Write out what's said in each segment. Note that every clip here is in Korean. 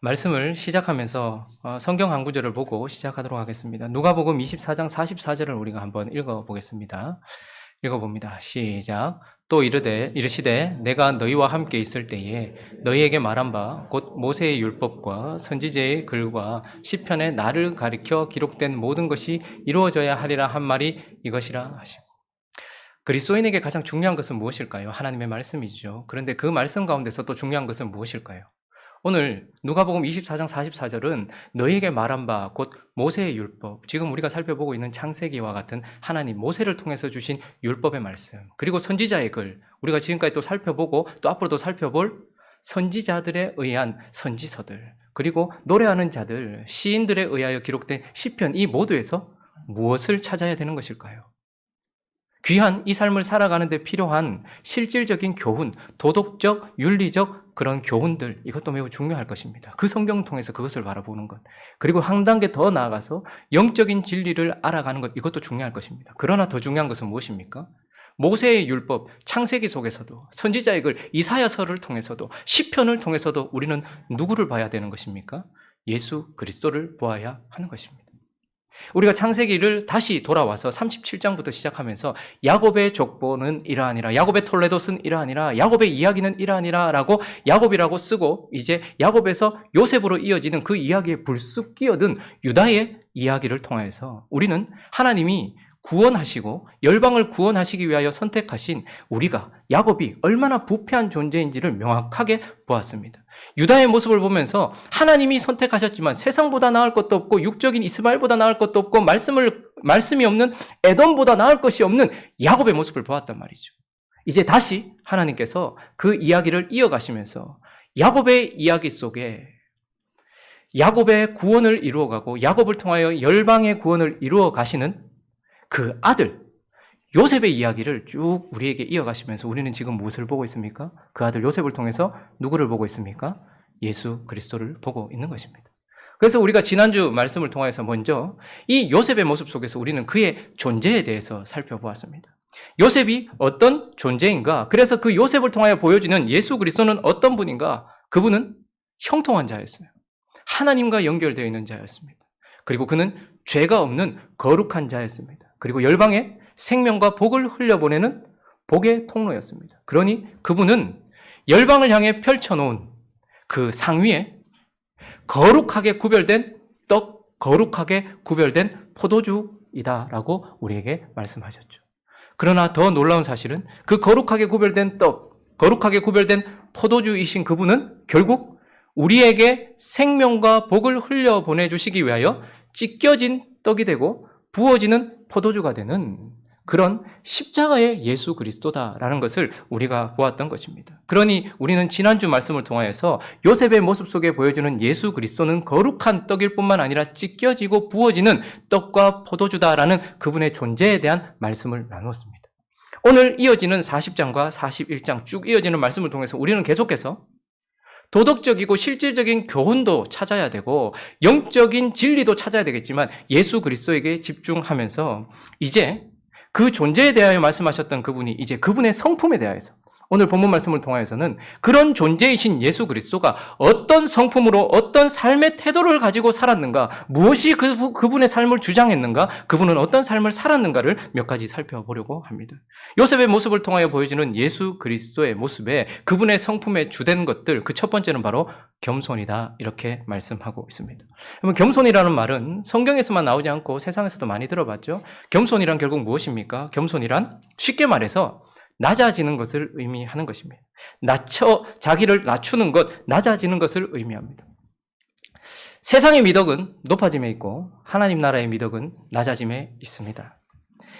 말씀을 시작하면서 성경 한 구절을 보고 시작하도록 하겠습니다. 누가복음 24장 44절을 우리가 한번 읽어보겠습니다. 읽어봅니다. 시작. 또 이르시되 내가 너희와 함께 있을 때에 너희에게 말한 바 곧 모세의 율법과 선지자의 글과 시편에 나를 가리켜 기록된 모든 것이 이루어져야 하리라 한 말이 이것이라 하시고. 그리스도인에게 가장 중요한 것은 무엇일까요? 하나님의 말씀이죠. 그런데 그 말씀 가운데서 또 중요한 것은 무엇일까요? 오늘 누가복음 24장 44절은 너희에게 말한 바 곧 모세의 율법, 지금 우리가 살펴보고 있는 창세기와 같은 하나님 모세를 통해서 주신 율법의 말씀, 그리고 선지자의 글, 우리가 지금까지 또 살펴보고 또 앞으로도 살펴볼 선지자들에 의한 선지서들, 그리고 노래하는 자들, 시인들에 의하여 기록된 시편, 이 모두에서 무엇을 찾아야 되는 것일까요? 귀한 이 삶을 살아가는 데 필요한 실질적인 교훈, 도덕적, 윤리적 그런 교훈들, 이것도 매우 중요할 것입니다. 그 성경을 통해서 그것을 바라보는 것, 그리고 한 단계 더 나아가서 영적인 진리를 알아가는 것, 이것도 중요할 것입니다. 그러나 더 중요한 것은 무엇입니까? 모세의 율법, 창세기 속에서도, 선지자의 글, 이사야서를 통해서도, 시편을 통해서도 우리는 누구를 봐야 되는 것입니까? 예수 그리스도를 보아야 하는 것입니다. 우리가 창세기를 다시 돌아와서 37장부터 시작하면서 야곱의 족보는 이러하니라, 야곱의 톨레도스는 이러하니라, 야곱의 이야기는 이러하니라 라고 야곱이라고 쓰고, 이제 야곱에서 요셉으로 이어지는 그 이야기에 불쑥 끼어든 유다의 이야기를 통해서 우리는 하나님이 구원하시고 열방을 구원하시기 위하여 선택하신 우리가 야곱이 얼마나 부패한 존재인지를 명확하게 보았습니다. 유다의 모습을 보면서 하나님이 선택하셨지만 세상보다 나을 것도 없고 육적인 이스마엘보다 나을 것도 없고 말씀이 없는 에돔보다 나을 것이 없는 야곱의 모습을 보았단 말이죠. 이제 다시 하나님께서 그 이야기를 이어가시면서 야곱의 이야기 속에 야곱의 구원을 이루어가고 야곱을 통하여 열방의 구원을 이루어 가시는 그 아들 요셉의 이야기를 쭉 우리에게 이어가시면서 우리는 지금 무엇을 보고 있습니까? 그 아들 요셉을 통해서 누구를 보고 있습니까? 예수 그리스도를 보고 있는 것입니다. 그래서 우리가 지난주 말씀을 통해서 먼저 이 요셉의 모습 속에서 우리는 그의 존재에 대해서 살펴보았습니다. 요셉이 어떤 존재인가? 그래서 그 요셉을 통하여 보여지는 예수 그리스도는 어떤 분인가? 그분은 형통한 자였어요. 하나님과 연결되어 있는 자였습니다. 그리고 그는 죄가 없는 거룩한 자였습니다. 그리고 열방에 생명과 복을 흘려보내는 복의 통로였습니다. 그러니 그분은 열방을 향해 펼쳐놓은 그 상위에 거룩하게 구별된 떡, 거룩하게 구별된 포도주이다라고 우리에게 말씀하셨죠. 그러나 더 놀라운 사실은 그 거룩하게 구별된 떡, 거룩하게 구별된 포도주이신 그분은 결국 우리에게 생명과 복을 흘려보내주시기 위하여 찢겨진 떡이 되고 부어지는 포도주가 되는 그런 십자가의 예수 그리스도다라는 것을 우리가 보았던 것입니다. 그러니 우리는 지난주 말씀을 통하여서 요셉의 모습 속에 보여주는 예수 그리스도는 거룩한 떡일 뿐만 아니라 찢겨지고 부어지는 떡과 포도주다라는 그분의 존재에 대한 말씀을 나누었습니다. 오늘 이어지는 40장과 41장 쭉 이어지는 말씀을 통해서 우리는 계속해서 도덕적이고 실질적인 교훈도 찾아야 되고 영적인 진리도 찾아야 되겠지만 예수 그리스도에게 집중하면서 이제 그 존재에 대하여 말씀하셨던 그분이 이제 그분의 성품에 대하여서 오늘 본문 말씀을 통하여서는 그런 존재이신 예수 그리스도가 어떤 성품으로 어떤 삶의 태도를 가지고 살았는가, 무엇이 그분의 삶을 주장했는가, 그분은 어떤 삶을 살았는가를 몇 가지 살펴보려고 합니다. 요셉의 모습을 통하여 보여지는 예수 그리스도의 모습에 그분의 성품에 주된 것들, 그 첫 번째는 바로 겸손이다, 이렇게 말씀하고 있습니다. 그러면 겸손이라는 말은 성경에서만 나오지 않고 세상에서도 많이 들어봤죠. 겸손이란 결국 무엇입니까? 겸손이란 쉽게 말해서 낮아지는 것을 의미하는 것입니다. 자기를 낮추는 것, 낮아지는 것을 의미합니다. 세상의 미덕은 높아짐에 있고 하나님 나라의 미덕은 낮아짐에 있습니다.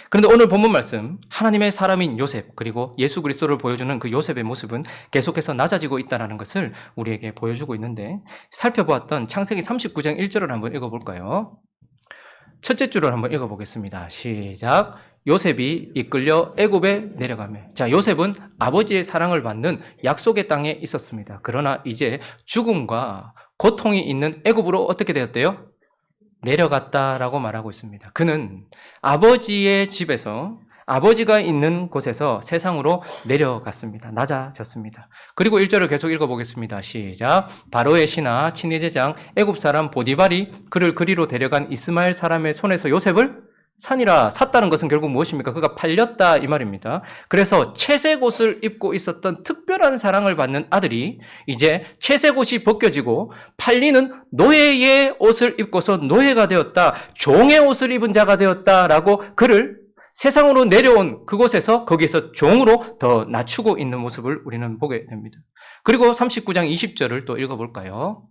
그런데 오늘 본문 말씀, 하나님의 사람인 요셉 그리고 예수 그리스도를 보여주는 그 요셉의 모습은 계속해서 낮아지고 있다는 것을 우리에게 보여주고 있는데, 살펴보았던 창세기 39장 1절을 한번 읽어볼까요? 첫째 줄을 한번 읽어보겠습니다. 시작. 요셉이 이끌려 애굽에 내려가며. 자, 요셉은 아버지의 사랑을 받는 약속의 땅에 있었습니다. 그러나 이제 죽음과 고통이 있는 애굽으로 어떻게 되었대요? 내려갔다라고 말하고 있습니다. 그는 아버지의 집에서 아버지가 있는 곳에서 세상으로 내려갔습니다. 낮아졌습니다. 그리고 1절을 계속 읽어보겠습니다. 시작. 바로의 신하 친위대장 애굽 사람 보디발이 그를 그리로 데려간 이스마엘 사람의 손에서 요셉을 산이라. 샀다는 것은 결국 무엇입니까? 그가 팔렸다 이 말입니다. 그래서 채색 옷을 입고 있었던 특별한 사랑을 받는 아들이 이제 채색 옷이 벗겨지고 팔리는 노예의 옷을 입고서 노예가 되었다. 종의 옷을 입은 자가 되었다라고 그를 세상으로 내려온 그곳에서 거기에서 종으로 더 낮추고 있는 모습을 우리는 보게 됩니다. 그리고 39장 20절을 또 읽어볼까요?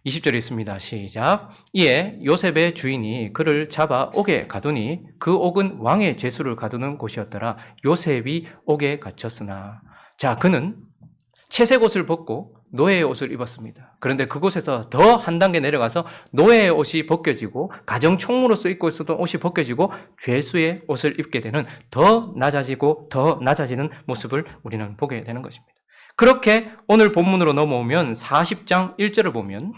20절에 있습니다. 시작. 이에 요셉의 주인이 그를 잡아 옥에 가두니 그 옥은 왕의 제수를 가두는 곳이었더라. 요셉이 옥에 갇혔으나. 자, 그는 채색 옷을 벗고 노예의 옷을 입었습니다. 그런데 그곳에서 더 한 단계 내려가서 노예의 옷이 벗겨지고 가정 총무로서 입고 있었던 옷이 벗겨지고 죄수의 옷을 입게 되는 더 낮아지고 더 낮아지는 모습을 우리는 보게 되는 것입니다. 그렇게 오늘 본문으로 넘어오면 40장 1절을 보면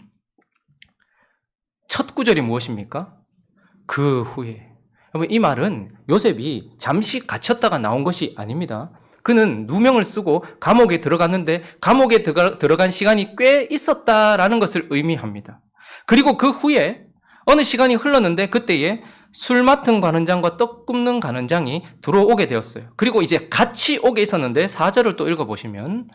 첫 구절이 무엇입니까? 그 후에. 여러분, 이 말은 요셉이 잠시 갇혔다가 나온 것이 아닙니다. 그는 누명을 쓰고 감옥에 들어갔는데 감옥에 들어간 시간이 꽤 있었다라는 것을 의미합니다. 그리고 그 후에 어느 시간이 흘렀는데 그때에 술 맡은 관원장과 떡 굽는 관원장이 들어오게 되었어요. 그리고 이제 같이 오게 있었는데 4절을 또 읽어보시면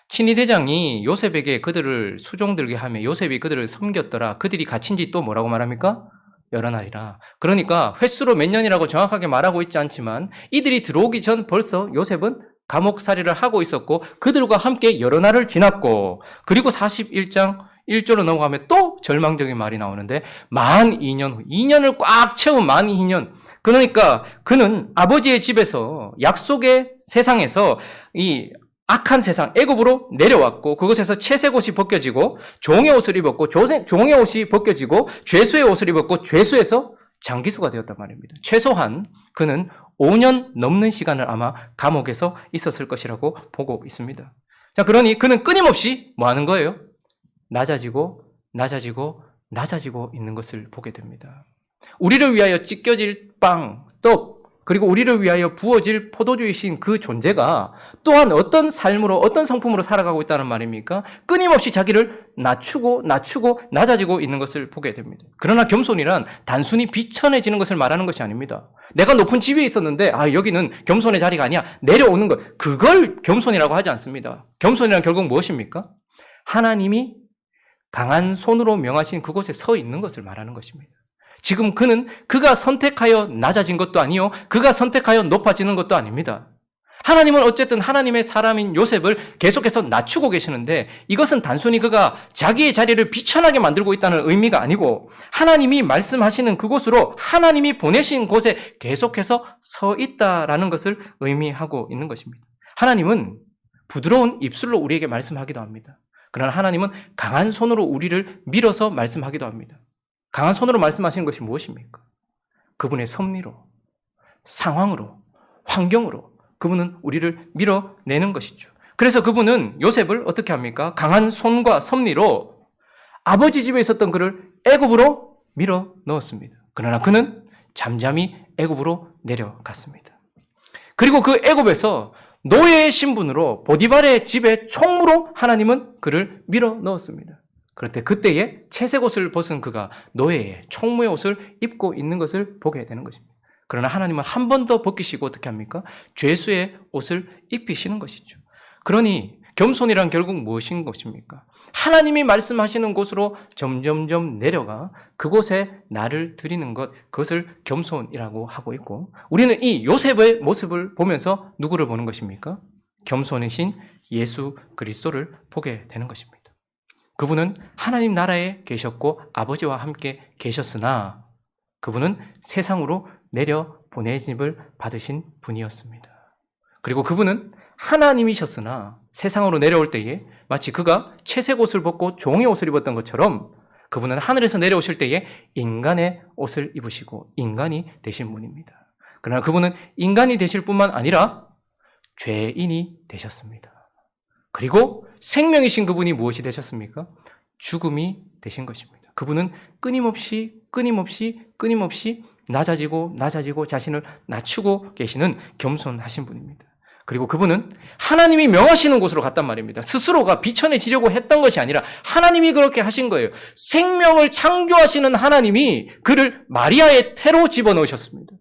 친위대장이 요셉에게 그들을 수종들게 하며 요셉이 그들을 섬겼더라. 그들이 갇힌 지 또 뭐라고 말합니까? 여러 날이라. 그러니까 횟수로 몇 년이라고 정확하게 말하고 있지 않지만 이들이 들어오기 전 벌써 요셉은 감옥살이를 하고 있었고 그들과 함께 여러 날을 지났고 그리고 41장 1절로 넘어가면 또 절망적인 말이 나오는데 만 2년 후 2년을 꽉 채운 만 2년. 그러니까 그는 아버지의 집에서 약속의 세상에서 이 악한 세상 애굽으로 내려왔고 그곳에서 채색 옷이 벗겨지고 종의 옷을 입었고 종의 옷이 벗겨지고 죄수의 옷을 입었고 죄수에서 장기수가 되었단 말입니다. 최소한 그는 5년 넘는 시간을 아마 감옥에서 있었을 것이라고 보고 있습니다. 자, 그러니 그는 끊임없이 뭐 하는 거예요? 낮아지고 있는 것을 보게 됩니다. 우리를 위하여 찢겨질 빵, 떡, 그리고 우리를 위하여 부어질 포도주이신 그 존재가 또한 어떤 삶으로 어떤 성품으로 살아가고 있다는 말입니까? 끊임없이 자기를 낮추고 낮아지고 있는 것을 보게 됩니다. 그러나 겸손이란 단순히 비천해지는 것을 말하는 것이 아닙니다. 내가 높은 집에 있었는데 여기는 겸손의 자리가 아니야. 내려오는 것. 그걸 겸손이라고 하지 않습니다. 겸손이란 결국 무엇입니까? 하나님이 강한 손으로 명하신 그곳에 서 있는 것을 말하는 것입니다. 지금 그는 그가 선택하여 낮아진 것도 아니요. 그가 선택하여 높아지는 것도 아닙니다. 하나님은 어쨌든 하나님의 사람인 요셉을 계속해서 낮추고 계시는데 이것은 단순히 그가 자기의 자리를 비천하게 만들고 있다는 의미가 아니고 하나님이 말씀하시는 그곳으로 하나님이 보내신 곳에 계속해서 서 있다라는 것을 의미하고 있는 것입니다. 하나님은 부드러운 입술로 우리에게 말씀하기도 합니다. 그러나 하나님은 강한 손으로 우리를 밀어서 말씀하기도 합니다. 강한 손으로 말씀하시는 것이 무엇입니까? 그분의 섭리로, 상황으로, 환경으로 그분은 우리를 밀어내는 것이죠. 그래서 그분은 요셉을 어떻게 합니까? 강한 손과 섭리로 아버지 집에 있었던 그를 애굽으로 밀어 넣었습니다. 그러나 그는 잠잠히 애굽으로 내려갔습니다. 그리고 그 애굽에서 노예의 신분으로 보디발의 집에 총무로 하나님은 그를 밀어 넣었습니다. 그런데 그때에 채색 옷을 벗은 그가 노예의 총무의 옷을 입고 있는 것을 보게 되는 것입니다. 그러나 하나님은 한 번 더 벗기시고 어떻게 합니까? 죄수의 옷을 입히시는 것이죠. 그러니 겸손이란 결국 무엇인 것입니까? 하나님이 말씀하시는 곳으로 점점점 내려가 그곳에 나를 드리는 것, 그것을 겸손이라고 하고 있고 우리는 이 요셉의 모습을 보면서 누구를 보는 것입니까? 겸손이신 예수 그리스도를 보게 되는 것입니다. 그분은 하나님 나라에 계셨고 아버지와 함께 계셨으나 그분은 세상으로 내려 보내심을 받으신 분이었습니다. 그리고 그분은 하나님이셨으나 세상으로 내려올 때에 마치 그가 채색 옷을 벗고 종의 옷을 입었던 것처럼 그분은 하늘에서 내려오실 때에 인간의 옷을 입으시고 인간이 되신 분입니다. 그러나 그분은 인간이 되실 뿐만 아니라 죄인이 되셨습니다. 그리고 생명이신 그분이 무엇이 되셨습니까? 죽음이 되신 것입니다. 그분은 끊임없이 낮아지고 자신을 낮추고 계시는 겸손하신 분입니다. 그리고 그분은 하나님이 명하시는 곳으로 갔단 말입니다. 스스로가 비천해지려고 했던 것이 아니라 하나님이 그렇게 하신 거예요. 생명을 창조하시는 하나님이 그를 마리아의 태로 집어넣으셨습니다.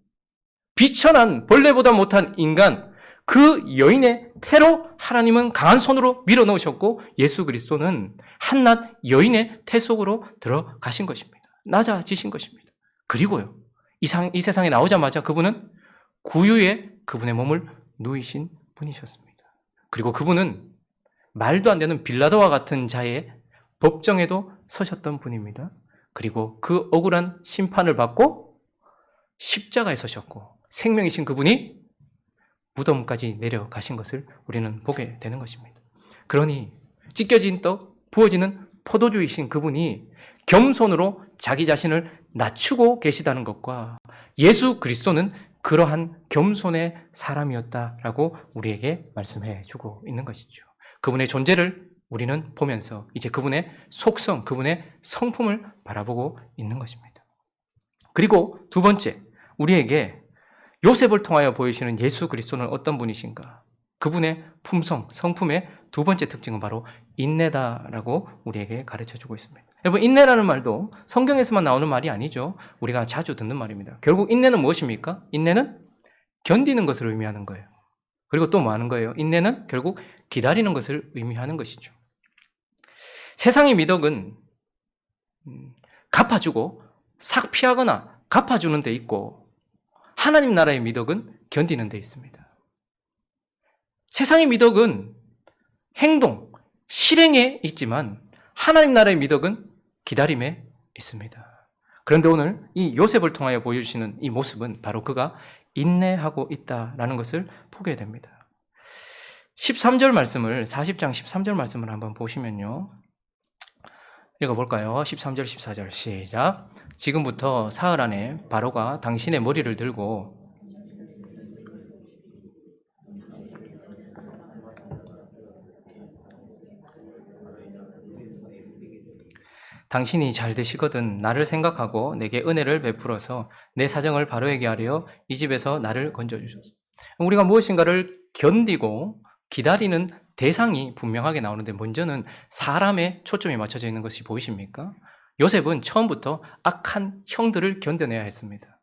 비천한 벌레보다 못한 인간, 그 여인의 태로 하나님은 강한 손으로 밀어넣으셨고 예수 그리스도는 한낱 여인의 태 속으로 들어가신 것입니다. 낮아지신 것입니다. 그리고요, 이 세상에 나오자마자 그분은 구유에 그분의 몸을 누이신 분이셨습니다. 그리고 그분은 말도 안 되는 빌라도와 같은 자의 법정에도 서셨던 분입니다. 그리고 그 억울한 심판을 받고 십자가에 서셨고 생명이신 그분이 무덤까지 내려가신 것을 우리는 보게 되는 것입니다. 그러니 찢겨진 떡, 부어지는 포도주이신 그분이 겸손으로 자기 자신을 낮추고 계시다는 것과 예수 그리스도는 그러한 겸손의 사람이었다라고 우리에게 말씀해 주고 있는 것이죠. 그분의 존재를 우리는 보면서 이제 그분의 속성, 그분의 성품을 바라보고 있는 것입니다. 그리고 두 번째, 우리에게 요셉을 통하여 보이시는 예수 그리스도는 어떤 분이신가? 그분의 품성, 성품의 두 번째 특징은 바로 인내다라고 우리에게 가르쳐주고 있습니다. 여러분, 인내라는 말도 성경에서만 나오는 말이 아니죠. 우리가 자주 듣는 말입니다. 결국 인내는 무엇입니까? 인내는 견디는 것을 의미하는 거예요. 그리고 또 뭐 하는 거예요? 인내는 결국 기다리는 것을 의미하는 것이죠. 세상의 미덕은 갚아주고 삭 피하거나 갚아주는 데 있고 하나님 나라의 미덕은 견디는 데 있습니다. 세상의 미덕은 행동, 실행에 있지만 하나님 나라의 미덕은 기다림에 있습니다. 그런데 오늘 이 요셉을 통하여 보여주시는 이 모습은 바로 그가 인내하고 있다라는 것을 보게 됩니다. 13절 말씀을, 40장 13절 말씀을 한번 보시면요. 읽어볼까요? 13절, 14절 시작. 지금부터 사흘 안에 바로가 당신의 머리를 들고 당신이 잘 되시거든 나를 생각하고 내게 은혜를 베풀어서 내 사정을 바로에게 하려 이 집에서 나를 건져주소서. 우리가 무엇인가를 견디고 기다리는 대상이 분명하게 나오는데 먼저는 사람의 초점이 맞춰져 있는 것이 보이십니까? 요셉은 처음부터 악한 형들을 견뎌내야 했습니다.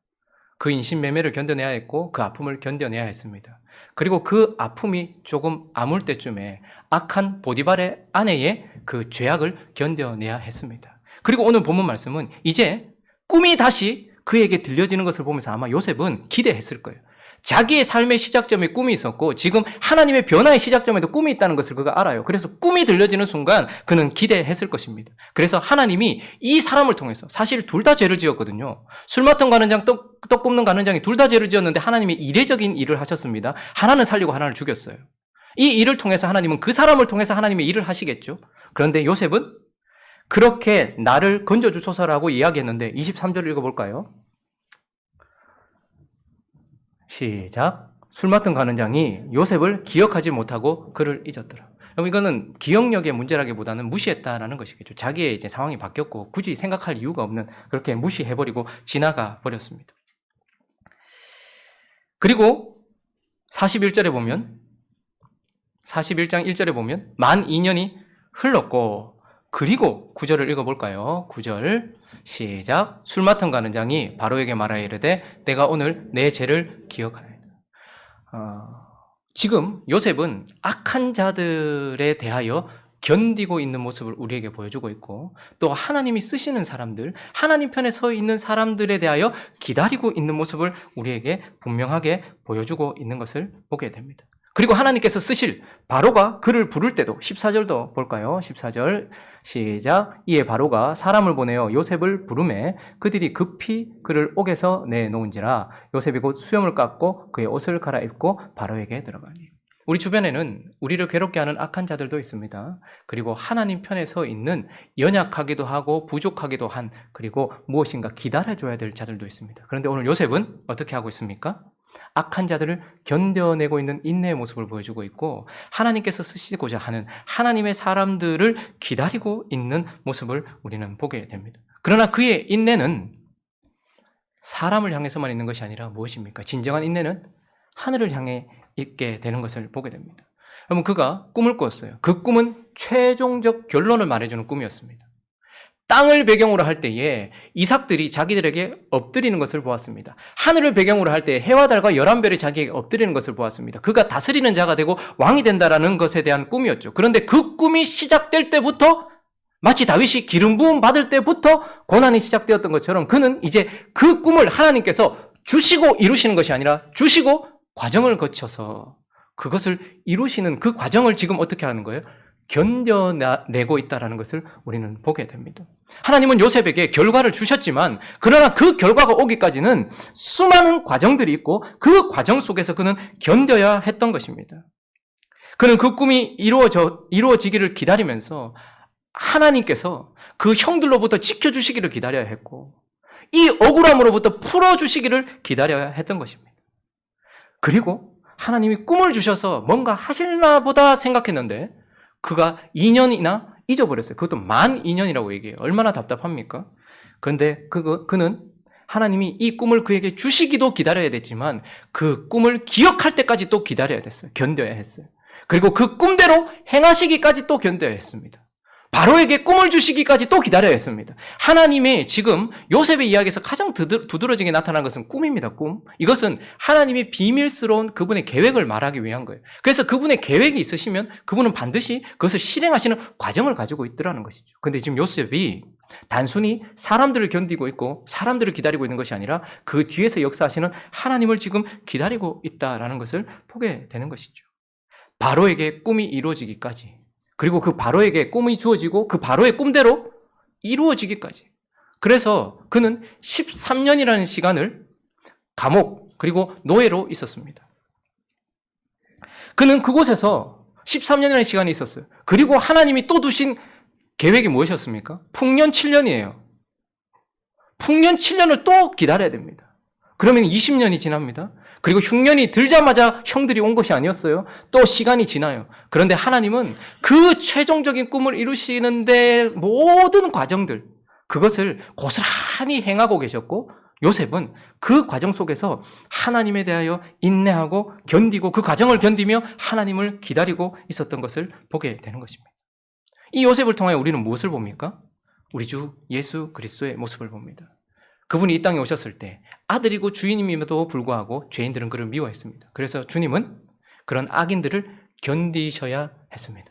그 인신매매를 견뎌내야 했고 그 아픔을 견뎌내야 했습니다. 그리고 그 아픔이 조금 아물 때쯤에 악한 보디발의 아내의 그 죄악을 견뎌내야 했습니다. 그리고 오늘 본문 말씀은 이제 꿈이 다시 그에게 들려지는 것을 보면서 아마 요셉은 기대했을 거예요. 자기의 삶의 시작점에 꿈이 있었고 지금 하나님의 변화의 시작점에도 꿈이 있다는 것을 그가 알아요. 그래서 꿈이 들려지는 순간 그는 기대했을 것입니다. 그래서 하나님이 이 사람을 통해서 사실 둘 다 죄를 지었거든요. 술 맡은 가는장, 떡 굽는 가는장이 둘 다 죄를 지었는데 하나님이 이례적인 일을 하셨습니다. 하나는 살리고 하나는 죽였어요. 이 일을 통해서 하나님은 그 사람을 통해서 하나님의 일을 하시겠죠. 그런데 요셉은 그렇게 나를 건져주소서라고 이야기했는데 23절을 읽어볼까요? 시작. 술 맡은 가는장이 요셉을 기억하지 못하고 그를 잊었더라. 이거는 기억력의 문제라기보다는 무시했다라는 것이겠죠. 자기의 이제 상황이 바뀌었고 굳이 생각할 이유가 없는 그렇게 무시해버리고 지나가 버렸습니다. 그리고 41절에 보면 41장 1절에 보면 만 2년이 흘렀고 그리고 9절을 읽어볼까요? 9절 시작. 술 맡은 가는장이 바로에게 말하여 이르되 내가 오늘 내 죄를 기억하나이다. 지금 요셉은 악한 자들에 대하여 견디고 있는 모습을 우리에게 보여주고 있고 또 하나님이 쓰시는 사람들, 하나님 편에 서 있는 사람들에 대하여 기다리고 있는 모습을 우리에게 분명하게 보여주고 있는 것을 보게 됩니다. 그리고 하나님께서 쓰실 바로가 그를 부를 때도 14절도 볼까요? 14절 시작. 이에 바로가 사람을 보내어 요셉을 부르매 그들이 급히 그를 옥에서 내놓은지라 요셉이 곧 수염을 깎고 그의 옷을 갈아입고 바로에게 들어가니. 우리 주변에는 우리를 괴롭게 하는 악한 자들도 있습니다. 그리고 하나님 편에 서 있는 연약하기도 하고 부족하기도 한 그리고 무엇인가 기다려줘야 될 자들도 있습니다. 그런데 오늘 요셉은 어떻게 하고 있습니까? 악한 자들을 견뎌내고 있는 인내의 모습을 보여주고 있고 하나님께서 쓰시고자 하는 하나님의 사람들을 기다리고 있는 모습을 우리는 보게 됩니다. 그러나 그의 인내는 사람을 향해서만 있는 것이 아니라 무엇입니까? 진정한 인내는 하늘을 향해 있게 되는 것을 보게 됩니다. 여러분, 그가 꿈을 꿨어요. 그 꿈은 최종적 결론을 말해주는 꿈이었습니다. 땅을 배경으로 할 때에 이삭들이 자기들에게 엎드리는 것을 보았습니다. 하늘을 배경으로 할 때 해와 달과 11별이 자기에게 엎드리는 것을 보았습니다. 그가 다스리는 자가 되고 왕이 된다라는 것에 대한 꿈이었죠. 그런데 그 꿈이 시작될 때부터 마치 다윗이 기름 부음 받을 때부터 고난이 시작되었던 것처럼 그는 이제 그 꿈을 하나님께서 주시고 이루시는 것이 아니라 주시고 과정을 거쳐서 그것을 이루시는 그 과정을 지금 어떻게 하는 거예요? 견뎌내고 있다는 것을 우리는 보게 됩니다. 하나님은 요셉에게 결과를 주셨지만 그러나 그 결과가 오기까지는 수많은 과정들이 있고 그 과정 속에서 그는 견뎌야 했던 것입니다. 그는 그 꿈이 이루어지기를 기다리면서 하나님께서 그 형들로부터 지켜주시기를 기다려야 했고 이 억울함으로부터 풀어주시기를 기다려야 했던 것입니다. 그리고 하나님이 꿈을 주셔서 뭔가 하실나 보다 생각했는데 그가 2년이나 잊어버렸어요. 그것도 만 2년이라고 얘기해요. 얼마나 답답합니까? 그런데 그는 하나님이 이 꿈을 그에게 주시기도 기다려야 됐지만 그 꿈을 기억할 때까지 또 기다려야 됐어요. 견뎌야 했어요. 그리고 그 꿈대로 행하시기까지 또 견뎌야 했습니다. 바로에게 꿈을 주시기까지 또 기다려야 했습니다. 하나님이 지금 요셉의 이야기에서 가장 두드러지게 나타난 것은 꿈입니다. 꿈. 이것은 하나님이 비밀스러운 그분의 계획을 말하기 위한 거예요. 그래서 그분의 계획이 있으시면 그분은 반드시 그것을 실행하시는 과정을 가지고 있더라는 것이죠. 그런데 지금 요셉이 단순히 사람들을 견디고 있고 사람들을 기다리고 있는 것이 아니라 그 뒤에서 역사하시는 하나님을 지금 기다리고 있다라는 것을 보게 되는 것이죠. 바로에게 꿈이 이루어지기까지 그리고 그 바로에게 꿈이 주어지고 그 바로의 꿈대로 이루어지기까지. 그래서 그는 13년이라는 시간을 감옥 그리고 노예로 있었습니다. 그는 그곳에서 13년이라는 시간이 있었어요. 그리고 하나님이 또 두신 계획이 무엇이었습니까? 풍년 7년이에요. 풍년 7년을 또 기다려야 됩니다. 그러면 20년이 지납니다. 그리고 흉년이 들자마자 형들이 온 것이 아니었어요. 또 시간이 지나요. 그런데 하나님은 그 최종적인 꿈을 이루시는데 모든 과정들, 그것을 고스란히 행하고 계셨고 요셉은 그 과정 속에서 하나님에 대하여 인내하고 견디고 그 과정을 견디며 하나님을 기다리고 있었던 것을 보게 되는 것입니다. 이 요셉을 통하여 우리는 무엇을 봅니까? 우리 주 예수 그리스도의 모습을 봅니다. 그분이 이 땅에 오셨을 때 아들이고 주인임에도 불구하고 죄인들은 그를 미워했습니다. 그래서 주님은 그런 악인들을 견디셔야 했습니다.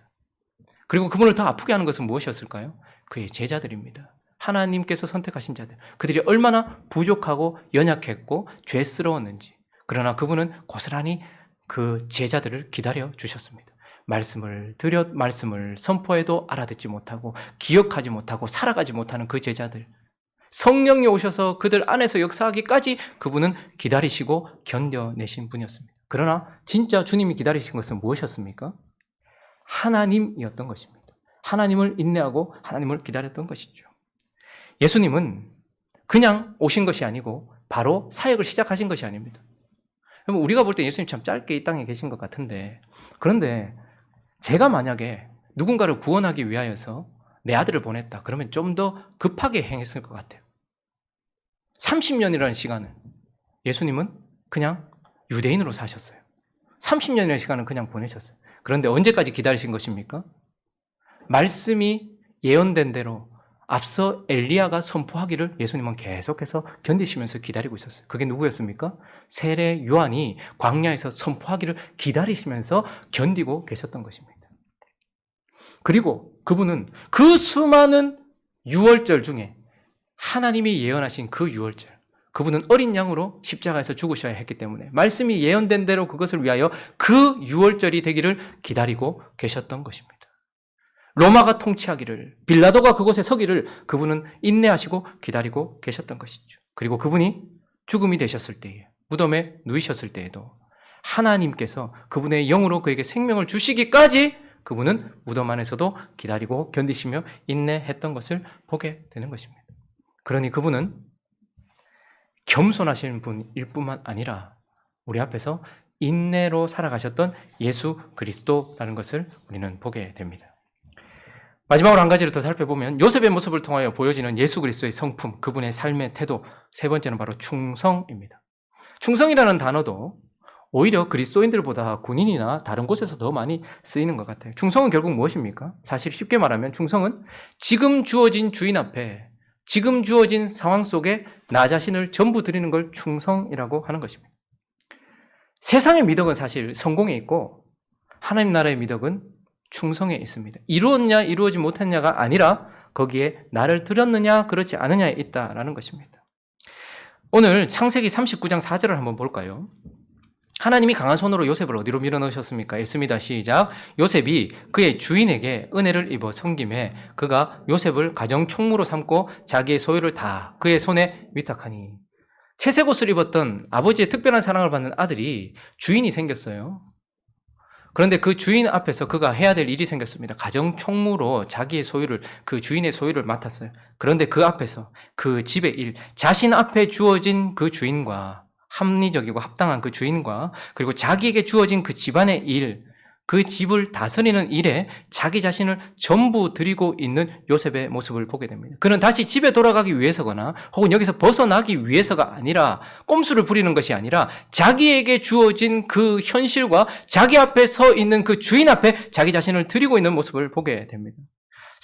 그리고 그분을 더 아프게 하는 것은 무엇이었을까요? 그의 제자들입니다. 하나님께서 선택하신 자들. 그들이 얼마나 부족하고 연약했고 죄스러웠는지. 그러나 그분은 고스란히 그 제자들을 기다려 주셨습니다. 말씀을 선포해도 알아듣지 못하고 기억하지 못하고 살아가지 못하는 그 제자들. 성령이 오셔서 그들 안에서 역사하기까지 그분은 기다리시고 견뎌내신 분이었습니다. 그러나 진짜 주님이 기다리신 것은 무엇이었습니까? 하나님이었던 것입니다. 하나님을 인내하고 하나님을 기다렸던 것이죠. 예수님은 그냥 오신 것이 아니고 바로 사역을 시작하신 것이 아닙니다. 우리가 볼 때 예수님 참 짧게 이 땅에 계신 것 같은데 그런데 제가 만약에 누군가를 구원하기 위하여서 내 아들을 보냈다. 그러면 좀 더 급하게 행했을 것 같아요. 30년이라는 시간은 예수님은 그냥 유대인으로 사셨어요. 30년이라는 시간은 그냥 보내셨어요. 그런데 언제까지 기다리신 것입니까? 말씀이 예언된 대로 앞서 엘리야가 선포하기를 예수님은 계속해서 견디시면서 기다리고 있었어요. 그게 누구였습니까? 세례 요한이 광야에서 선포하기를 기다리시면서 견디고 계셨던 것입니다. 그리고 그분은 그 수많은 유월절 중에 하나님이 예언하신 그 유월절, 그분은 어린 양으로 십자가에서 죽으셔야 했기 때문에 말씀이 예언된 대로 그것을 위하여 그 유월절이 되기를 기다리고 계셨던 것입니다. 로마가 통치하기를, 빌라도가 그곳에 서기를 그분은 인내하시고 기다리고 계셨던 것이죠. 그리고 그분이 죽음이 되셨을 때에, 무덤에 누이셨을 때에도 하나님께서 그분의 영으로 그에게 생명을 주시기까지 그분은 무덤 안에서도 기다리고 견디시며 인내했던 것을 보게 되는 것입니다. 그러니 그분은 겸손하신 분일 뿐만 아니라 우리 앞에서 인내로 살아가셨던 예수 그리스도라는 것을 우리는 보게 됩니다. 마지막으로 한 가지를 더 살펴보면 요셉의 모습을 통하여 보여지는 예수 그리스도의 성품, 그분의 삶의 태도, 세 번째는 바로 충성입니다. 충성이라는 단어도 오히려 그리스도인들보다 군인이나 다른 곳에서 더 많이 쓰이는 것 같아요. 충성은 결국 무엇입니까? 사실 쉽게 말하면 충성은 지금 주어진 주인 앞에, 지금 주어진 상황 속에 나 자신을 전부 드리는 걸 충성이라고 하는 것입니다. 세상의 미덕은 사실 성공에 있고 하나님 나라의 미덕은 충성에 있습니다. 이루었냐 이루어지 못했냐가 아니라 거기에 나를 드렸느냐 그렇지 않느냐에 있다라는 것입니다. 오늘 창세기 39장 4절을 한번 볼까요? 하나님이 강한 손으로 요셉을 어디로 밀어넣으셨습니까? 읽습니다. 시작. 요셉이 그의 주인에게 은혜를 입어 섬김에 그가 요셉을 가정 총무로 삼고 자기의 소유를 다 그의 손에 위탁하니. 채색 옷을 입었던 아버지의 특별한 사랑을 받는 아들이 주인이 생겼어요. 그런데 그 주인 앞에서 그가 해야 될 일이 생겼습니다. 가정 총무로 자기의 소유를, 그 주인의 소유를 맡았어요. 그런데 그 앞에서 그 집의 일, 자신 앞에 주어진 그 주인과 합리적이고 합당한 그 주인과 그리고 자기에게 주어진 그 집안의 일, 그 집을 다스리는 일에 자기 자신을 전부 드리고 있는 요셉의 모습을 보게 됩니다. 그는 다시 집에 돌아가기 위해서거나 혹은 여기서 벗어나기 위해서가 아니라 꼼수를 부리는 것이 아니라 자기에게 주어진 그 현실과 자기 앞에 서 있는 그 주인 앞에 자기 자신을 드리고 있는 모습을 보게 됩니다.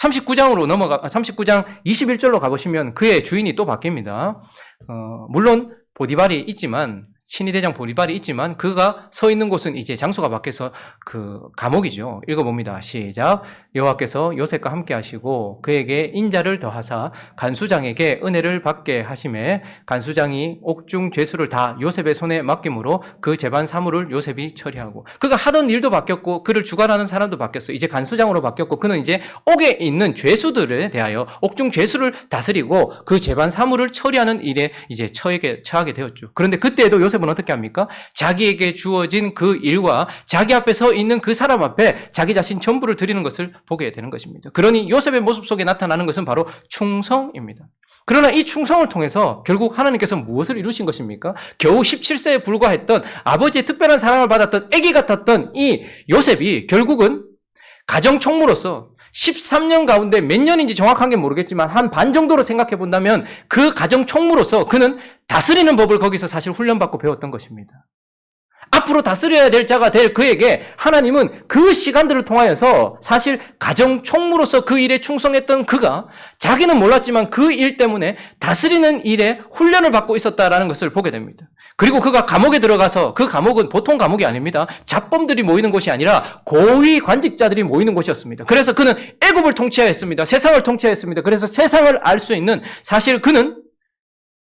39장 21절로 가보시면 그의 주인이 또 바뀝니다. 물론 보디발이 있지만 신이 대장 보디발이 있지만 그가 서 있는 곳은 이제 장소가 바뀌어서 그 감옥이죠. 읽어봅니다. 시작. 여호와께서 요셉과 함께 하시고 그에게 인자를 더하사 간수장에게 은혜를 받게 하심에 간수장이 옥중 죄수를 다 요셉의 손에 맡김으로 그 재반 사물을 요셉이 처리하고 그가 하던 일도 바뀌었고 그를 주관하는 사람도 바뀌었어요. 이제 간수장으로 바뀌었고 그는 이제 옥에 있는 죄수들에 대하여 옥중 죄수를 다스리고 그 재반 사물을 처리하는 일에 이제 처하게 되었죠. 그런데 그때에도 요셉은 어떻게 합니까? 자기에게 주어진 그 일과 자기 앞에 서 있는 그 사람 앞에 자기 자신 전부를 드리는 것을 보게 되는 것입니다. 그러니 요셉의 모습 속에 나타나는 것은 바로 충성입니다. 그러나 이 충성을 통해서 결국 하나님께서 무엇을 이루신 것입니까? 겨우 17세에 불과했던 아버지의 특별한 사랑을 받았던 아기 같았던 이 요셉이 결국은 가정 총무로서 13년 가운데 몇 년인지 정확한 게 모르겠지만 한 반 정도로 생각해 본다면 그 가정 총무로서 그는 다스리는 법을 거기서 사실 훈련받고 배웠던 것입니다. 앞으로 다스려야 될 자가 될 그에게 하나님은 그 시간들을 통하여서 사실 가정 총무로서 그 일에 충성했던 그가 자기는 몰랐지만 그 일 때문에 다스리는 일에 훈련을 받고 있었다라는 것을 보게 됩니다. 그리고 그가 감옥에 들어가서 그 감옥은 보통 감옥이 아닙니다. 잡범들이 모이는 곳이 아니라 고위 관직자들이 모이는 곳이었습니다. 그래서 그는 애굽을 통치하였습니다. 세상을 통치하였습니다. 그래서 세상을 알 수 있는 사실 그는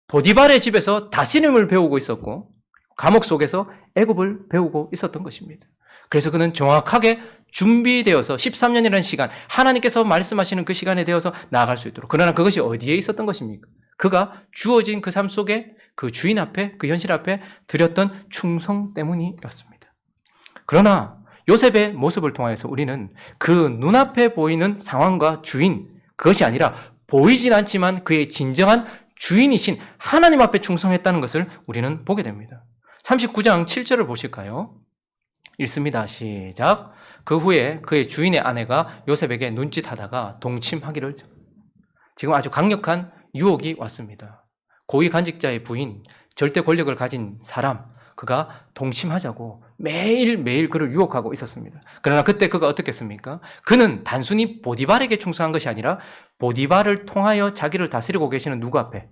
보디발의 집에서 다스림을 배우고 있었고 감옥 속에서 애굽을 배우고 있었던 것입니다. 그래서 그는 정확하게 준비되어서 13년이라는 시간, 하나님께서 말씀하시는 그 시간에 되어서 나아갈 수 있도록. 그러나 그것이 어디에 있었던 것입니까? 그가 주어진 그 삶 속에 그 주인 앞에, 그 현실 앞에 드렸던 충성 때문이었습니다. 그러나 요셉의 모습을 통해서 우리는 그 눈앞에 보이는 상황과 주인, 그것이 아니라 보이진 않지만 그의 진정한 주인이신 하나님 앞에 충성했다는 것을 우리는 보게 됩니다. 39장 7절을 보실까요? 읽습니다. 시작. 그 후에 그의 주인의 아내가 요셉에게 눈짓하다가 동침하기를. 지금 아주 강력한 유혹이 왔습니다. 고위 간직자의 부인, 절대 권력을 가진 사람, 그가 동침하자고 매일매일 그를 유혹하고 있었습니다. 그러나 그때 그가 어떻게 했습니까? 그는 단순히 보디발에게 충성한 것이 아니라 보디발을 통하여 자기를 다스리고 계시는 누구 앞에?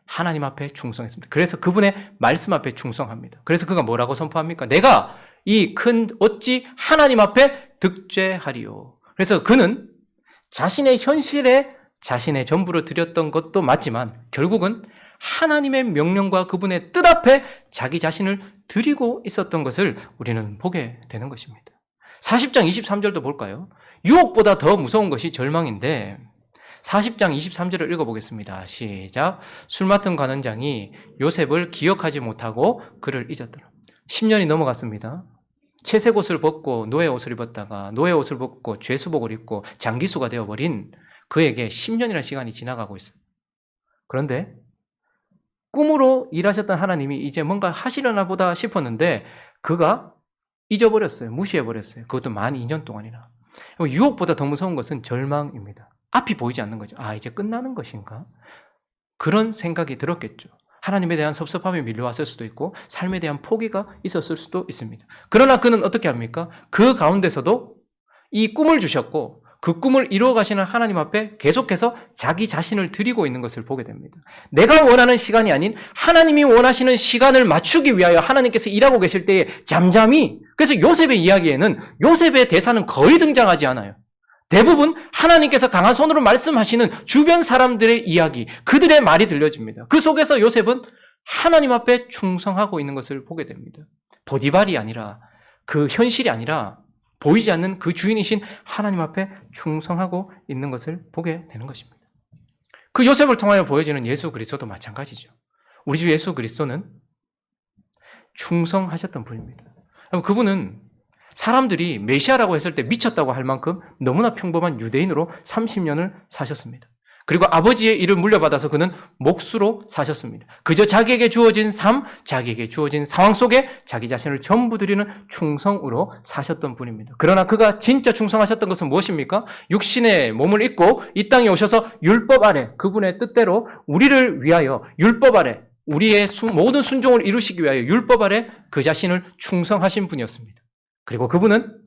하나님 앞에 충성했습니다. 그래서 그분의 말씀 앞에 충성합니다. 그래서 그가 뭐라고 선포합니까? 내가 이 큰 어찌 하나님 앞에 득죄하리요. 그래서 그는 자신의 현실에 자신의 전부를 드렸던 것도 맞지만 결국은 하나님의 명령과 그분의 뜻 앞에 자기 자신을 드리고 있었던 것을 우리는 보게 되는 것입니다. 40장 23절도 볼까요? 유혹보다 더 무서운 것이 절망인데 40장 23절을 읽어보겠습니다. 시작. 술 맡은 관원장이 요셉을 기억하지 못하고 그를 잊었더라. 10년이 넘어갔습니다. 채색 옷을 벗고 노예 옷을 입었다가 노예 옷을 벗고 죄수복을 입고 장기수가 되어버린 그에게 10년이라는 시간이 지나가고 있어요. 그런데 꿈으로 일하셨던 하나님이 이제 뭔가 하시려나 보다 싶었는데 그가 잊어버렸어요. 무시해버렸어요. 그것도 만 2년 동안이나. 유혹보다 더 무서운 것은 절망입니다. 앞이 보이지 않는 거죠. 아, 이제 끝나는 것인가? 그런 생각이 들었겠죠. 하나님에 대한 섭섭함이 밀려왔을 수도 있고 삶에 대한 포기가 있었을 수도 있습니다. 그러나 그는 어떻게 합니까? 그 가운데서도 이 꿈을 주셨고 그 꿈을 이루어 가시는 하나님 앞에 계속해서 자기 자신을 드리고 있는 것을 보게 됩니다. 내가 원하는 시간이 아닌 하나님이 원하시는 시간을 맞추기 위하여 하나님께서 일하고 계실 때에 잠잠히, 그래서 요셉의 이야기에는 요셉의 대사는 거의 등장하지 않아요. 대부분 하나님께서 강한 손으로 말씀하시는 주변 사람들의 이야기, 그들의 말이 들려집니다. 그 속에서 요셉은 하나님 앞에 충성하고 있는 것을 보게 됩니다. 보디발이 아니라, 그 현실이 아니라 보이지 않는 그 주인이신 하나님 앞에 충성하고 있는 것을 보게 되는 것입니다. 그 요셉을 통하여 보여지는 예수 그리스도도 마찬가지죠. 우리 주 예수 그리스도는 충성하셨던 분입니다. 그분은 사람들이 메시아라고 했을 때 미쳤다고 할 만큼 너무나 평범한 유대인으로 30년을 사셨습니다. 그리고 아버지의 일을 물려받아서 그는 목수로 사셨습니다. 그저 자기에게 주어진 삶, 자기에게 주어진 상황 속에 자기 자신을 전부 드리는 충성으로 사셨던 분입니다. 그러나 그가 진짜 충성하셨던 것은 무엇입니까? 육신의 몸을 입고 이 땅에 오셔서 율법 아래, 그분의 뜻대로 우리를 위하여 율법 아래, 우리의 모든 순종을 이루시기 위하여 율법 아래 그 자신을 충성하신 분이었습니다. 그리고 그분은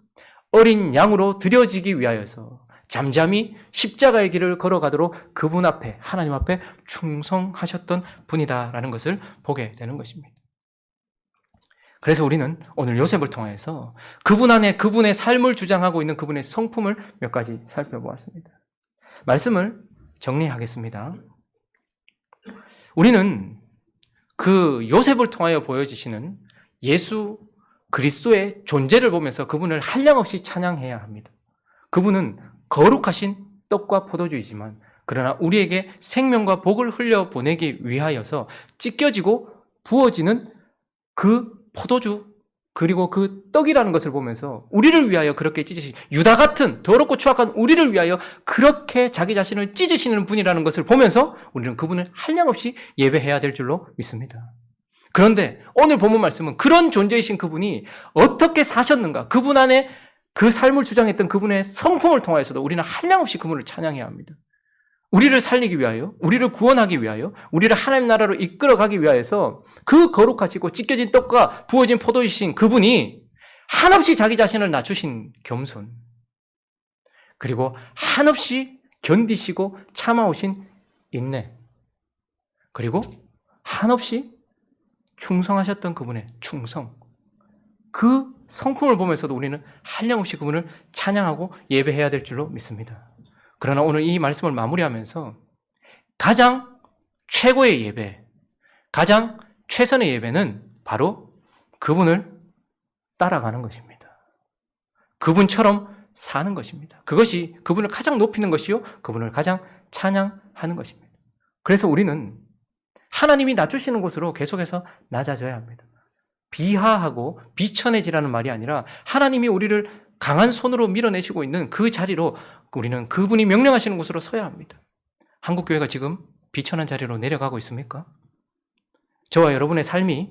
어린 양으로 드려지기 위하여서 잠잠히 십자가의 길을 걸어가도록 그분 앞에, 하나님 앞에 충성하셨던 분이다라는 것을 보게 되는 것입니다. 그래서 우리는 오늘 요셉을 통해서 그분 안에 그분의 삶을 주장하고 있는 그분의 성품을 몇 가지 살펴보았습니다. 말씀을 정리하겠습니다. 우리는 그 요셉을 통하여 보여지시는 예수 그리스도의 존재를 보면서 그분을 한량없이 찬양해야 합니다. 그분은 거룩하신 떡과 포도주이지만 그러나 우리에게 생명과 복을 흘려보내기 위하여서 찢겨지고 부어지는 그 포도주 그리고 그 떡이라는 것을 보면서 우리를 위하여 그렇게 찢으신, 유다 같은 더럽고 추악한 우리를 위하여 그렇게 자기 자신을 찢으시는 분이라는 것을 보면서 우리는 그분을 한량없이 예배해야 될 줄로 믿습니다. 그런데 오늘 본문 말씀은 그런 존재이신 그분이 어떻게 사셨는가, 그분 안에 그 삶을 주장했던 그분의 성품을 통하여서도 우리는 한량없이 그분을 찬양해야 합니다. 우리를 살리기 위하여, 우리를 구원하기 위하여, 우리를 하나님 나라로 이끌어가기 위하여서 그 거룩하시고 찢겨진 떡과 부어진 포도이신 그분이 한없이 자기 자신을 낮추신 겸손, 그리고 한없이 견디시고 참아오신 인내, 그리고 한없이 충성하셨던 그분의 충성, 그 성품을 보면서도 우리는 한량없이 그분을 찬양하고 예배해야 될 줄로 믿습니다. 그러나 오늘 이 말씀을 마무리하면서 가장 최고의 예배, 가장 최선의 예배는 바로 그분을 따라가는 것입니다. 그분처럼 사는 것입니다. 그것이 그분을 가장 높이는 것이요, 그분을 가장 찬양하는 것입니다. 그래서 우리는 하나님이 낮추시는 곳으로 계속해서 낮아져야 합니다. 비하하고 비천해지라는 말이 아니라 하나님이 우리를 강한 손으로 밀어내시고 있는 그 자리로 우리는 그분이 명령하시는 곳으로 서야 합니다. 한국교회가 지금 비천한 자리로 내려가고 있습니까? 저와 여러분의 삶이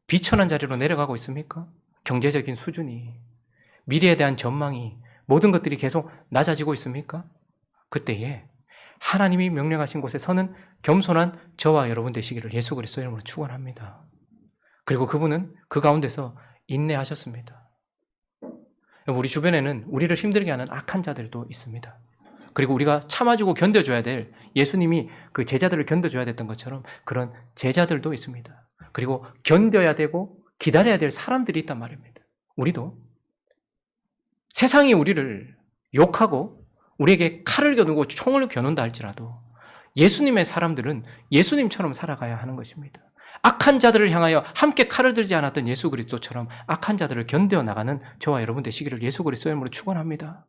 비천한 자리로 내려가고 있습니까? 경제적인 수준이, 미래에 대한 전망이, 모든 것들이 계속 낮아지고 있습니까? 그때에 하나님이 명령하신 곳에 서는 겸손한 저와 여러분 되시기를 예수 그리스도의 이름으로 축원합니다. 그리고 그분은 그 가운데서 인내하셨습니다. 우리 주변에는 우리를 힘들게 하는 악한 자들도 있습니다. 그리고 우리가 참아주고 견뎌줘야 될, 예수님이 그 제자들을 견뎌줘야 됐던 것처럼 그런 제자들도 있습니다. 그리고 견뎌야 되고 기다려야 될 사람들이 있단 말입니다. 우리도 세상이 우리를 욕하고 우리에게 칼을 겨누고 총을 겨눈다 할지라도 예수님의 사람들은 예수님처럼 살아가야 하는 것입니다. 악한 자들을 향하여 함께 칼을 들지 않았던 예수 그리스도처럼 악한 자들을 견뎌나가는 저와 여러분 되시기를 예수 그리스도의 이름으로 축원합니다.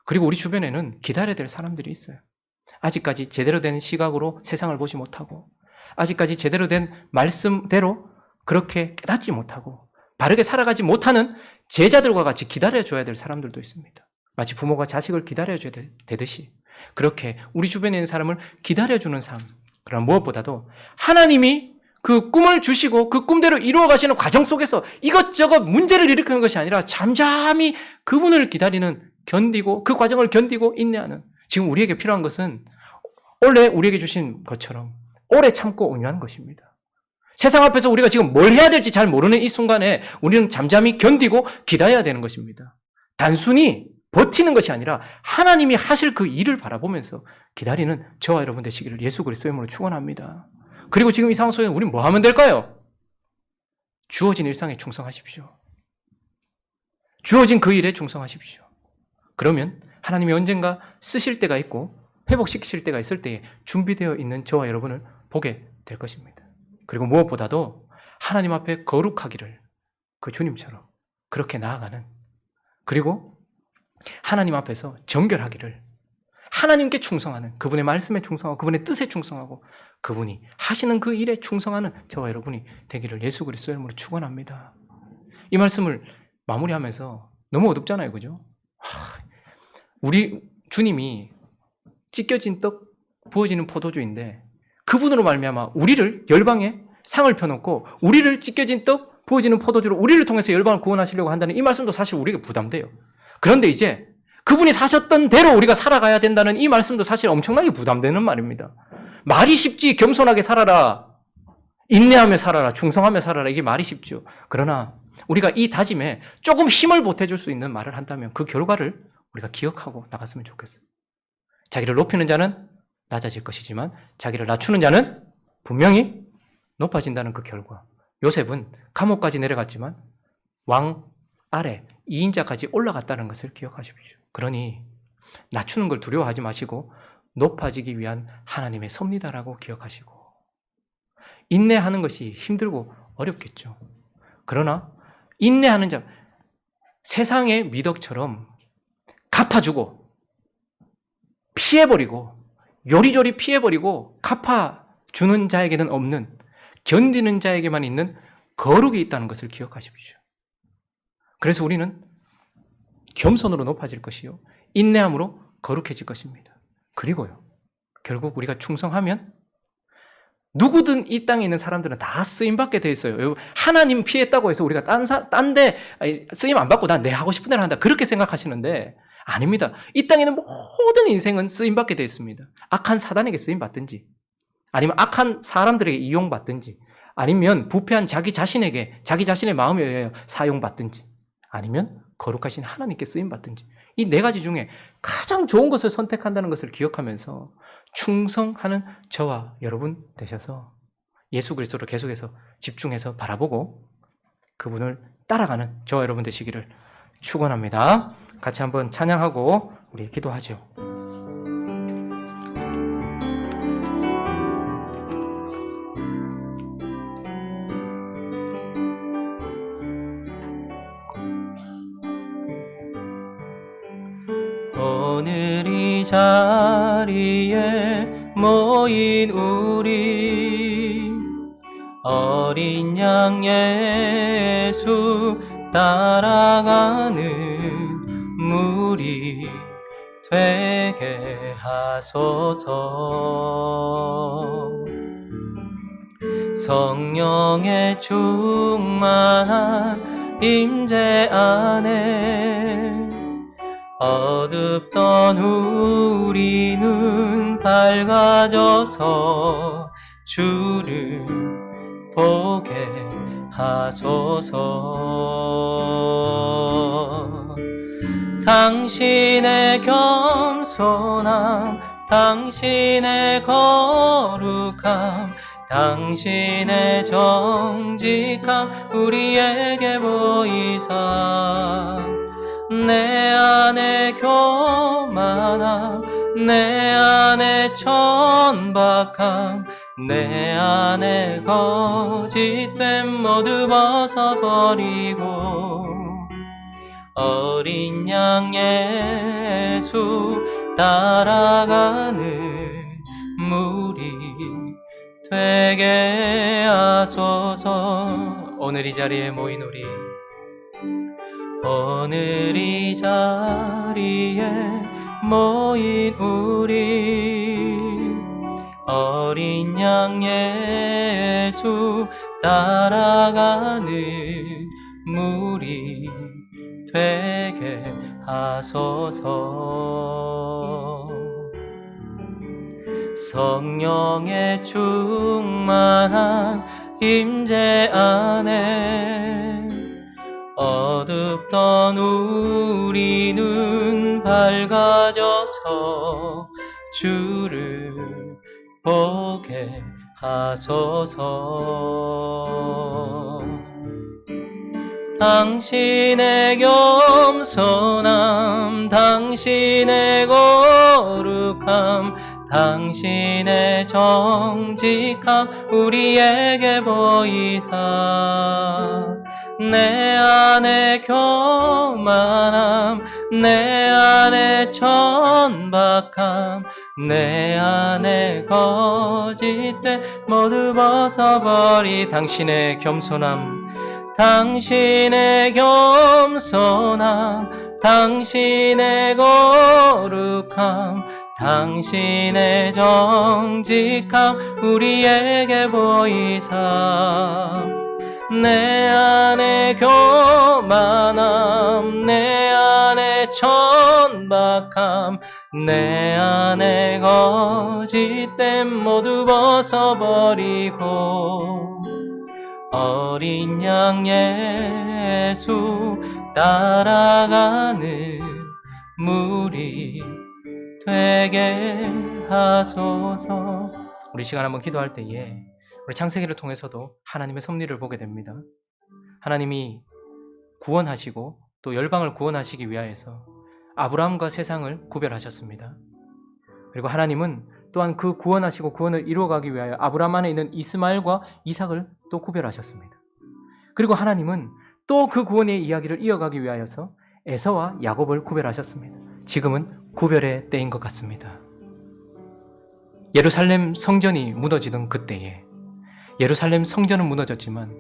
그리고 우리 주변에는 기다려야 될 사람들이 있어요. 아직까지 제대로 된 시각으로 세상을 보지 못하고, 아직까지 제대로 된 말씀대로 그렇게 깨닫지 못하고 바르게 살아가지 못하는 제자들과 같이 기다려줘야 될 사람들도 있습니다. 마치 부모가 자식을 기다려줘야 되듯이 그렇게 우리 주변에 있는 사람을 기다려주는 삶, 그러나 무엇보다도 하나님이 그 꿈을 주시고 그 꿈대로 이루어 가시는 과정 속에서 이것저것 문제를 일으키는 것이 아니라 잠잠히 그분을 기다리는, 견디고 그 과정을 견디고 인내하는, 지금 우리에게 필요한 것은 원래 우리에게 주신 것처럼 오래 참고 온유한 것입니다. 세상 앞에서 우리가 지금 뭘 해야 될지 잘 모르는 이 순간에 우리는 잠잠히 견디고 기다려야 되는 것입니다. 단순히 버티는 것이 아니라 하나님이 하실 그 일을 바라보면서 기다리는 저와 여러분 되시기를 예수 그리스도의 이름으로 축원합니다. 그리고 지금 이 상황 속에서 우리는 뭐 하면 될까요? 주어진 일상에 충성하십시오. 주어진 그 일에 충성하십시오. 그러면 하나님이 언젠가 쓰실 때가 있고 회복시키실 때가 있을 때에 준비되어 있는 저와 여러분을 보게 될 것입니다. 그리고 무엇보다도 하나님 앞에 거룩하기를, 그 주님처럼 그렇게 나아가는, 그리고 하나님 앞에서 정결하기를, 하나님께 충성하는, 그분의 말씀에 충성하고 그분의 뜻에 충성하고 그분이 하시는 그 일에 충성하는 저와 여러분이 되기를 예수 그리스도의 이름으로 축원합니다. 이 말씀을 마무리하면서 너무 어둡잖아요, 그죠? 우리 주님이 찢겨진 떡 부어지는 포도주인데 그분으로 말미암아 우리를 열방에 상을 펴놓고 우리를 찢겨진 떡 부어지는 포도주로 우리를 통해서 열방을 구원하시려고 한다는 이 말씀도 사실 우리에게 부담돼요. 그런데 이제 그분이 사셨던 대로 우리가 살아가야 된다는 이 말씀도 사실 엄청나게 부담되는 말입니다. 말이 쉽지, 겸손하게 살아라, 인내하며 살아라, 충성하며 살아라, 이게 말이 쉽죠. 그러나 우리가 이 다짐에 조금 힘을 보태줄 수 있는 말을 한다면 그 결과를 우리가 기억하고 나갔으면 좋겠어요. 자기를 높이는 자는 낮아질 것이지만 자기를 낮추는 자는 분명히 높아진다는 그 결과. 요셉은 감옥까지 내려갔지만 왕 아래 2인자까지 올라갔다는 것을 기억하십시오. 그러니 낮추는 걸 두려워하지 마시고 높아지기 위한 하나님의 섭리다라고 기억하시고, 인내하는 것이 힘들고 어렵겠죠. 그러나 인내하는 자, 세상의 미덕처럼 갚아주고 피해버리고 요리조리 피해버리고 갚아주는 자에게는 없는, 견디는 자에게만 있는 거룩이 있다는 것을 기억하십시오. 그래서 우리는 겸손으로 높아질 것이요 인내함으로 거룩해질 것입니다. 그리고요, 결국 우리가 충성하면 누구든 이 땅에 있는 사람들은 다 쓰임받게 돼 있어요. 하나님 피했다고 해서 우리가 딴 데 쓰임 안 받고 난 내 하고 싶은 대로 한다, 그렇게 생각하시는데 아닙니다. 이 땅에 있는 모든 인생은 쓰임받게 돼 있습니다. 악한 사단에게 쓰임받든지, 아니면 악한 사람들에게 이용받든지, 아니면 부패한 자기 자신에게 자기 자신의 마음에 의하여 사용받든지, 아니면 거룩하신 하나님께 쓰임받든지, 이 네 가지 중에 가장 좋은 것을 선택한다는 것을 기억하면서 충성하는 저와 여러분 되셔서 예수 그리스도를 계속해서 집중해서 바라보고 그분을 따라가는 저와 여러분 되시기를 축원합니다. 같이 한번 찬양하고 우리 기도하죠. 오늘 이 자리에 모인 우리 어린 양 예수 따라가는 무리 되게 하소서. 성령의 충만한 임재 안에 어둡던 우리 눈 밝아져서 주를 보게 하소서. 당신의 겸손함, 당신의 거룩함, 당신의 정직함 우리에게 보이사 내 안에 교만함, 내 안에 천박함, 내 안에 거짓됨 모두 벗어버리고 어린 양 예수 따라가는 무리 되게 하소서. 오늘 이 자리에 모인 우리, 오늘 이 자리에 모인 우리 어린 양 예수 예수 따라가는 무리 되게 하소서. 성령의 충만한 임재 안에 어둡던 우리 눈 밝아져서 주를 보게 하소서. 당신의 겸손함, 당신의 거룩함, 당신의 정직함 우리에게 보이사 내 안에 교만함, 내 안에 천박함, 내 안에 거짓됨 모두 벗어버리 당신의 겸손함, 당신의 겸손함, 당신의 거룩함, 당신의 정직함 우리에게 보이사 내 안에 교만함, 내 안에 천박함, 내 안에 거짓됨 모두 벗어버리고 어린 양 예수 따라가는 무리 되게 하소서. 우리 시간 한번 기도할 때에 우리 창세기를 통해서도 하나님의 섭리를 보게 됩니다. 하나님이 구원하시고 또 열방을 구원하시기 위하여서 아브라함과 세상을 구별하셨습니다. 그리고 하나님은 또한 그 구원하시고 구원을 이루어가기 위하여 아브라함 안에 있는 이스마엘과 이삭을 또 구별하셨습니다. 그리고 하나님은 또 그 구원의 이야기를 이어가기 위하여서 에서와 야곱을 구별하셨습니다. 지금은 구별의 때인 것 같습니다. 예루살렘 성전이 무너지던 그때에, 예루살렘 성전은 무너졌지만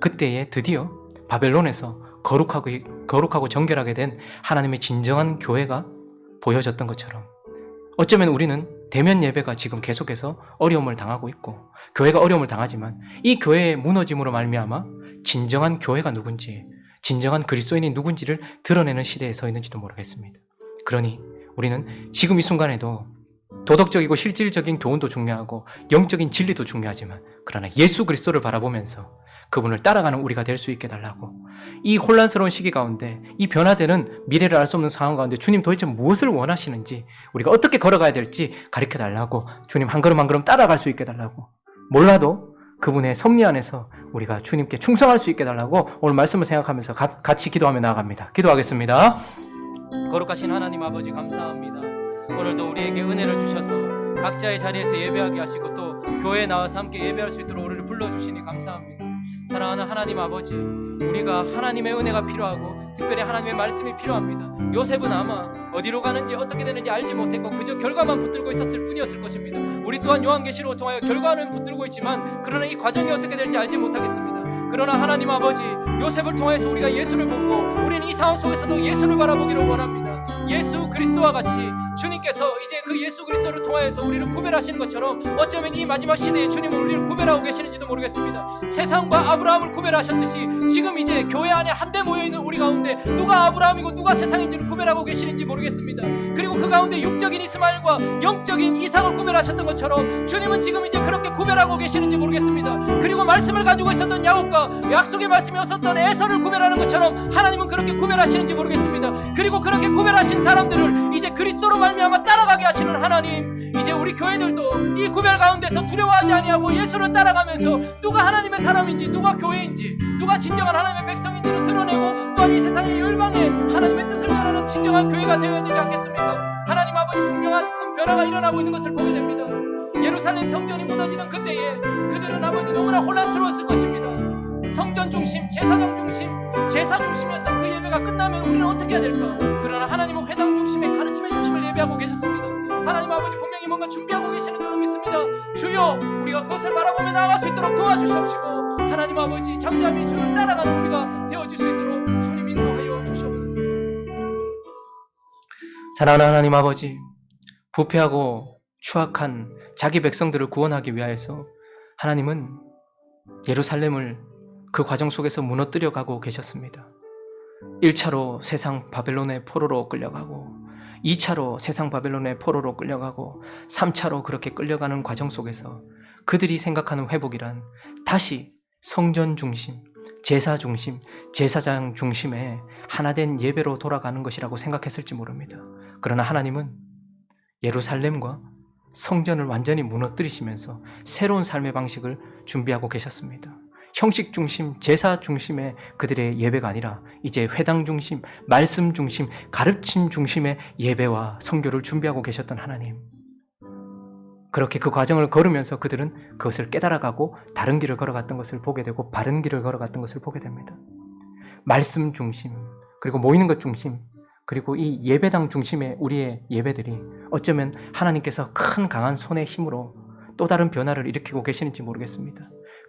그때에 드디어 바벨론에서 거룩하고 정결하게 된 하나님의 진정한 교회가 보여졌던 것처럼 어쩌면 우리는 대면 예배가 지금 계속해서 어려움을 당하고 있고 교회가 어려움을 당하지만 이 교회의 무너짐으로 말미암아 진정한 교회가 누군지, 진정한 그리스도인이 누군지를 드러내는 시대에 서 있는지도 모르겠습니다. 그러니 우리는 지금 이 순간에도 도덕적이고 실질적인 교훈도 중요하고 영적인 진리도 중요하지만 그러나 예수 그리스도를 바라보면서 그분을 따라가는 우리가 될 수 있게 달라고, 이 혼란스러운 시기 가운데, 이 변화되는 미래를 알 수 없는 상황 가운데 주님 도대체 무엇을 원하시는지, 우리가 어떻게 걸어가야 될지 가르쳐 달라고, 주님 한 걸음 한 걸음 따라갈 수 있게 달라고, 몰라도 그분의 섭리 안에서 우리가 주님께 충성할 수 있게 달라고 오늘 말씀을 생각하면서 같이 기도하며 나아갑니다. 기도하겠습니다. 거룩하신 하나님 아버지 감사합니다. 오늘도 우리에게 은혜를 주셔서 각자의 자리에서 예배하게 하시고 또 교회에 나와서 함께 예배할 수 있도록 우리를 불러주시니 감사합니다. 사랑하는 하나님 아버지, 우리가 하나님의 은혜가 필요하고 특별히 하나님의 말씀이 필요합니다. 요셉은 아마 어디로 가는지 어떻게 되는지 알지 못했고 그저 결과만 붙들고 있었을 뿐이었을 것입니다. 우리 또한 요한계시록을 통하여 결과는 붙들고 있지만 그러나 이 과정이 어떻게 될지 알지 못하겠습니다. 그러나 하나님 아버지, 요셉을 통해서 우리가 예수를 보고 우리는 이 상황 속에서도 예수를 바라보기를 원합니다. 예수 그리스도와 같이 주님께서 이제 그 예수 그리스도를 통하여서 우리를 구별하시는 것처럼 어쩌면 이 마지막 시대에 주님은 우리를 구별하고 계시는지도 모르겠습니다. 세상과 아브라함을 구별하셨듯이 지금 이제 교회 안에 한데 모여있는 우리 가운데 누가 아브라함이고 누가 세상인지를 구별하고 계시는지 모르겠습니다. 그리고 그 가운데 육적인 이스마엘과 영적인 이삭을 구별하셨던 것처럼 주님은 지금 이제 그렇게 구별하고 계시는지 모르겠습니다. 그리고 말씀을 가지고 있었던 야곱과 약속의 말씀이 없었던 에서를 구별하는 것처럼 하나님은 그렇게 구별하시는지 모르겠습니다. 그리고 그렇게 구별하신 사람들을 이제 그리스도로 말미암아 따라가게 하시는 하나님, 이제 우리 교회들도 이 구별 가운데서 두려워하지 아니하고 예수를 따라가면서 누가 하나님의 사람인지, 누가 교회인지, 누가 진정한 하나님의 백성인지를 드러내고 또한 이 세상의 열방에 하나님의 뜻을 전하는 진정한 교회가 되어야 되지 않겠습니까? 하나님 아버지, 분명한 큰 변화가 일어나고 있는 것을 보게 됩니다. 예루살렘 성전이 무너지는 그때에 그들은 아버지 너무나 혼란스러웠을 것입니다. 성전 중심, 제사장 중심, 제사 중심이었던 그 예배가 끝나면 우리는 어떻게 해야 될까? 그러나 하나님은 회당 중심의 가르침의 중심을 예배하고 계셨습니다. 하나님 아버지, 분명히 뭔가 준비하고 계시는 줄로 믿습니다. 주여, 우리가 그것을 바라보며 나아갈 수 있도록 도와주시옵시고 하나님 아버지, 잠잠히 주를 따라가는 우리가 되어질 수 있도록 주님 인도하여 주시옵소서. 사랑하는 하나님 아버지, 부패하고 추악한 자기 백성들을 구원하기 위하여서 하나님은 예루살렘을 그 과정 속에서 무너뜨려 가고 계셨습니다. 1차로 세상 바벨론의 포로로 끌려가고 2차로 세상 바벨론의 포로로 끌려가고 3차로 그렇게 끌려가는 과정 속에서 그들이 생각하는 회복이란 다시 성전 중심, 제사 중심, 제사장 중심의 하나된 예배로 돌아가는 것이라고 생각했을지 모릅니다. 그러나 하나님은 예루살렘과 성전을 완전히 무너뜨리시면서 새로운 삶의 방식을 준비하고 계셨습니다. 형식 중심, 제사 중심의 그들의 예배가 아니라 이제 회당 중심, 말씀 중심, 가르침 중심의 예배와 선교를 준비하고 계셨던 하나님. 그렇게 그 과정을 걸으면서 그들은 그것을 깨달아가고 다른 길을 걸어갔던 것을 보게 되고 바른 길을 걸어갔던 것을 보게 됩니다. 말씀 중심, 그리고 모이는 것 중심, 그리고 이 예배당 중심의 우리의 예배들이 어쩌면 하나님께서 큰 강한 손의 힘으로 또 다른 변화를 일으키고 계시는지 모르겠습니다.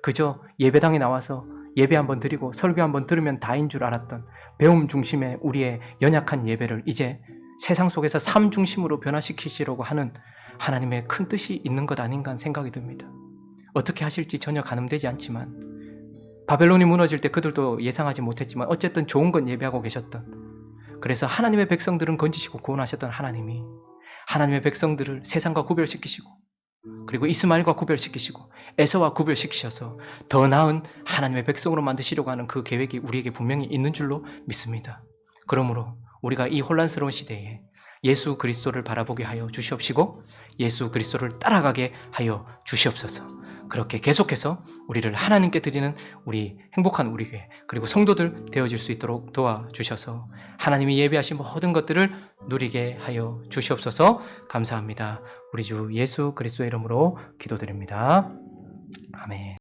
그저 예배당에 나와서 예배 한번 드리고 설교 한번 들으면 다인 줄 알았던 배움 중심의 우리의 연약한 예배를 이제 세상 속에서 삶 중심으로 변화시키시려고 하는 하나님의 큰 뜻이 있는 것 아닌가 생각이 듭니다. 어떻게 하실지 전혀 가늠되지 않지만 바벨론이 무너질 때 그들도 예상하지 못했지만 어쨌든 좋은 건 예배하고 계셨던, 그래서 하나님의 백성들은 건지시고 구원하셨던 하나님이 하나님의 백성들을 세상과 구별시키시고 그리고 이스마엘과 구별시키시고 에서와 구별시키셔서 더 나은 하나님의 백성으로 만드시려고 하는 그 계획이 우리에게 분명히 있는 줄로 믿습니다. 그러므로 우리가 이 혼란스러운 시대에 예수 그리스도를 바라보게 하여 주시옵시고 예수 그리스도를 따라가게 하여 주시옵소서. 그렇게 계속해서 우리를 하나님께 드리는 우리 행복한 우리 교회 그리고 성도들 되어질 수 있도록 도와주셔서 하나님이 예배하신 모든 것들을 누리게 하여 주시옵소서. 감사합니다. 우리 주 예수 그리스도의 이름으로 기도드립니다. 아멘.